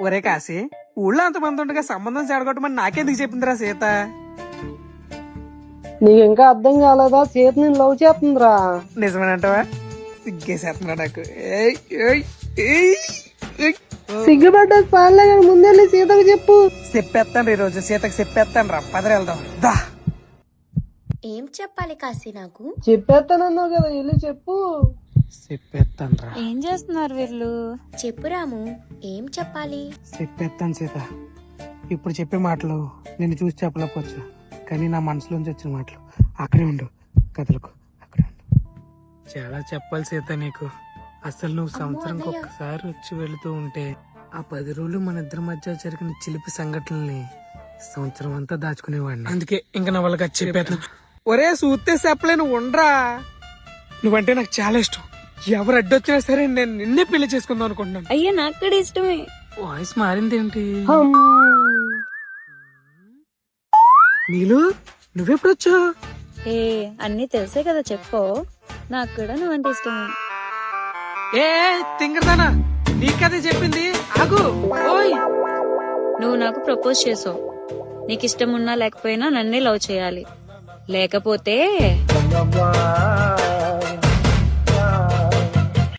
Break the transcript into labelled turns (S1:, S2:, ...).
S1: ఒరే కాశీ, ఊళ్ళో అంతమంది ఉండగా సంబంధం చెడగొట్టమని నాకెందుకు చెప్పిందిరా సీత?
S2: నీకు ఇంకా అర్థం కాలేదా? సీత నేను లవ్ చేస్తుందిరా.
S1: నిజమేనంటవా? సిగ్గేసేస్తున్నా నాకు. ఏయ్, ఏయ్, ఏయ్, ఏయ్.
S2: సిగ్గుపడ్డా చాలే కానీ ముందే సీతకు చెప్పు.
S1: చెప్పేస్తాను ఈ రోజు సీతకి, చెప్పేస్తాను రా. పదరి వెళ్దాం దా.
S3: ఏం చెప్పాలి కాశీ నాకు?
S2: చెప్పేస్తానన్నావు కదా, వెళ్ళి చెప్పు.
S1: చెప్పేస్తాను రా.
S4: ఏం చేస్తున్నారు వీళ్ళు?
S3: చెప్పు రాము, ఏం చెప్పాలి?
S1: చెప్పేస్తాను సీత. ఇప్పుడు చెప్పే మాటలు నిన్ను చూసి చెప్పలేకపోవచ్చు, కానీ నా మనసులోంచి వచ్చిన మాటలు. అక్కడే ఉండు, కథలకు అక్కడే ఉండు. చాలా చెప్పాలి సీత నీకు. అసలు నువ్వు సంవత్సరంకి ఒక్కసారి వచ్చి వెళుతూ ఉంటే ఆ 10 రోజులు మన ఇద్దరి మధ్య జరిగిన చిలిపి సంఘటనల్ని సంవత్సరం అంతా దాచుకునేవాడిని. అందుకే ఇంకా నా వాళ్ళకి చెప్పేస్తాను. ఒరే సూత్తే చెప్పలేను, ఉండరా. నువ్వంటే నాకు చాలా ఇష్టం. ఎవరు అడ్డొచ్చినా సరే నేను నిన్నే పెళ్లి చేసుకుందాం అనుకుంటున్నాను.
S4: అయ్యా నాకు కూడా ఇష్టమే.
S1: వాయిస్ మారిందేంటి? నీలు, నువ్వెప్పుడొచ్చా?
S4: ఏ అన్ని తెలిసే కదా చెప్పు. నాకు కూడా నువ్వంటే ఇష్టమే.
S1: ఏ తింగరదానా, నీకదే చెప్పింది. ఆగు. ఓయ్,
S4: నువ్వు నాకు ప్రపోజ్ చేసావు. నీకు ఇష్టం ఉన్నా లేకపోయినా నన్నే లవ్ చేయాలి, లేకపోతే